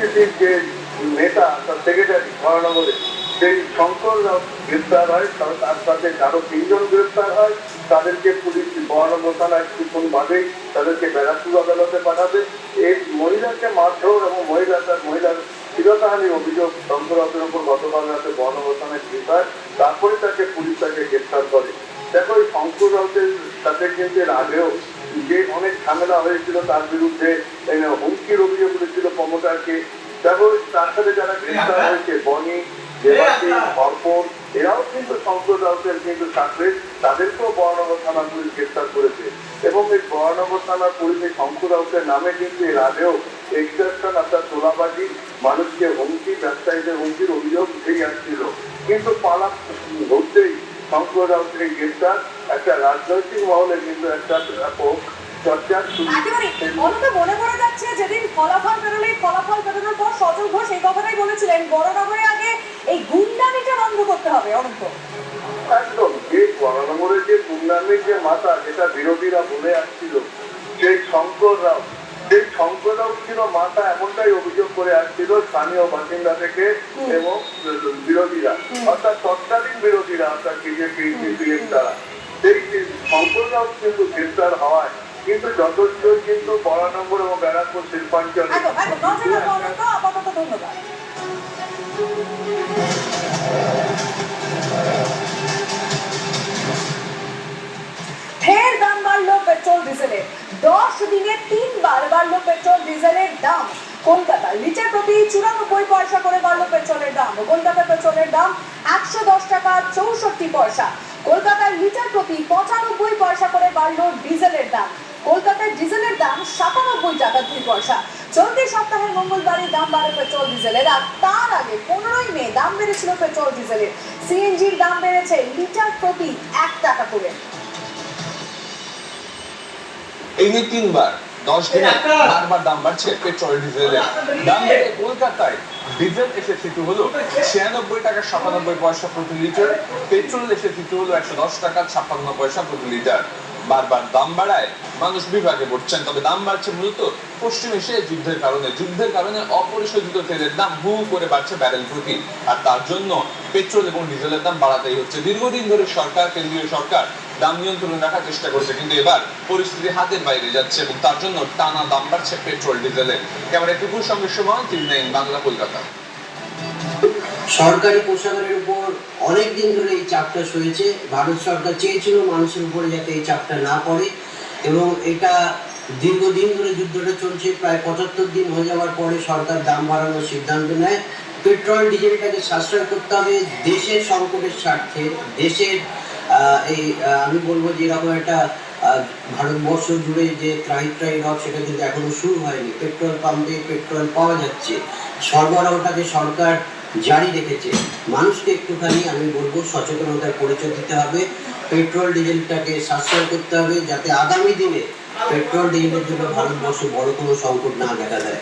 এনসিসির যে নেতা তার সেক্রেটারি মহানগরে সেই শঙ্কর রাও গ্রেপ্তার হয়, তার সাথে আরো 3 জন গ্রেপ্তার হয়। তাদেরকে পুলিশ মহানগর থানায় কিছুক্ষণ বাদেই তাদেরকে ব্যারাকপুর আদালতে পাঠাবে। এই মহিলাকে মারধর এবং মহিলার শিরতাহানির অভিযোগ শঙ্কর রাওতের উপর গতকাল রাতে মহানগর থানায় কেস হয়। তারপরে পুলিশ তাকে গ্রেপ্তার করে। দেখো, এই শঙ্কর রাওতের সাথে কিন্তু এর আগেও যে অনেক ঝামেলা হয়েছিল, তার বিরুদ্ধে হুমকির অভিযোগ উঠেছিল প্রমোটারকে। দেখো, তার সাথে যারা গ্রেপ্তার হয়েছে বনি, দেবাশী, অর্পণ, এরাও কিন্তু শঙ্কর রাউতের কিন্তু সাকরেট, তাদেরকেও বরানগর থানা পুলিশ গ্রেপ্তার করেছে। এবং এই বরানগর থানার পুলিশে শঙ্কর রাউতের নামে কিন্তু এর আগেও এক্সট্রাকশন অর্থাৎ তোলাবাজি, মানুষকে হুমকি, ব্যবসায়ীদের হুমকির অভিযোগ উঠেই আসছিল। কিন্তু পালা ধরতেই শঙ্কর রাউতের এই গ্রেপ্তার একটা রাজনৈতিক মহলে কিন্তু একটা ব্যাপক চর্চার শুরু। মনে পড়ে যাচ্ছে যেদিন ফলাফল বেরোনোর পর সজল ঘোষ এই কথাটাই বলেছিলেন, বড়নগরে আগে এই গুন্ডামিটা বন্ধ করতে হবে। অনন্ত একদম, যে বরানগরের যে গুন্ডামির যে মাথা, যেটা বিরোধীরা বলে আসছিল, সেই শঙ্কর রাও ছিল মাথা, এমনটাই অভিযোগ করে আসছিল স্থানীয় বাসিন্দা থেকে এবং বিরোধীরা, অর্থাৎ তৎকালীন বিরোধীরা, অর্থাৎ বিজেপি, সিপিএম, তারা। সেই শঙ্কর রাও কিন্তু গ্রেপ্তার হওয়ায় কিন্তু যথেষ্ট কিন্তু বরানগর এবং ব্যারাকপুর শিল্পাঞ্চলে ফের দাম বাড়লো পেট্রোল ডিজেলের। 10 দিনে 3 বার বাড়লো পেট্রোল ডিজেলের দাম। কলকাতায় লিটার প্রতি 94 পয়সা করে বাড়লো পেট্রোলের দাম। কলকাতায় পেট্রোলের দাম 110 টাকা 64 পয়সা। কলকাতায় লিটার প্রতি 95 পয়সা করে বাড়লো ডিজেলের দাম। কলকাতায় ডিজেলের দাম 97 টাকা 2 পয়সা। চলতি সপ্তাহের মঙ্গলবারই দাম বাড়ে পেট্রোল ডিজেলের। আর তার আগে 15ই মে দাম বেড়েছিল পেট্রোল ডিজেলের। সিএনজির দাম বেড়েছে লিটার প্রতি 1 টাকা করে। এই নিয়ে 3 বার 10 দিনে বারবার দাম বাড়ছে পেট্রোল ডিজেলের। দাম বেড়ে কলকাতায় ডিজেল এসে স্থিতি হলো 96 টাকা 97 পয়সা প্রতি লিটার, পেট্রোল এসে স্থিতি হলো 110 টাকা 56 পয়সা প্রতি লিটার। বারবার দাম বাড়ায় মানুষ বিভাগে পড়ছেন। তবে দাম বাড়ছে মূলত পশ্চিম এশিয়ায় যুদ্ধের কারণে অপরিশোধিত তেলের দাম হু করে বাড়ছে ব্যারেল প্রতি। আর তার জন্য পেট্রোল এবং ডিজেলের দাম বাড়াতেই হচ্ছে। দীর্ঘদিন ধরে কেন্দ্রীয় সরকার দাম নিয়ন্ত্রণে রাখার চেষ্টা করছে, কিন্তু এবার পরিস্থিতি হাতের বাইরে যাচ্ছে এবং তার জন্য টানা দাম বাড়ছে পেট্রোল ডিজেলের। ক্যামেরায় টুকুর সঙ্গে সুমন, TV9 বাংলা, কলকাতা। সরকারি কোষাগারের উপর অনেকদিন ধরে এই চাপটা সয়েছে। ভারত সরকার চেয়েছিল মানুষের উপরে যাতে এই চাপটা না পড়ে, এবং এটা দীর্ঘদিন ধরে যুদ্ধটা চলছে। প্রায় 75 দিন হয়ে যাওয়ার পরে সরকার দাম বাড়ানোর সিদ্ধান্ত নেয়। পেট্রোল ডিজেলটাকে সাশ্রয় করতে হবে দেশের সংকটের স্বার্থে। দেশের আমি বলবো যে এরকম একটা ভারতবর্ষ জুড়ে যে ত্রাহি রব, সেটা কিন্তু এখনো শুরু হয়নি। পেট্রোল পাম্পে পেট্রোল পাওয়া যাচ্ছে, সরবরাহটাকে সরকার জারি রেখেছে। মানুষকে একটুখানি আমি বলবো সচেতনতার পরিচয় দিতে হবে, পেট্রোল ডিজেলটাকে সাশ্রয় করতে হবে, যাতে আগামী দিনে পেট্রোল ডিজেলের জন্য ভারতবর্ষ বড় কোনো সংকট না দেখা দেয়।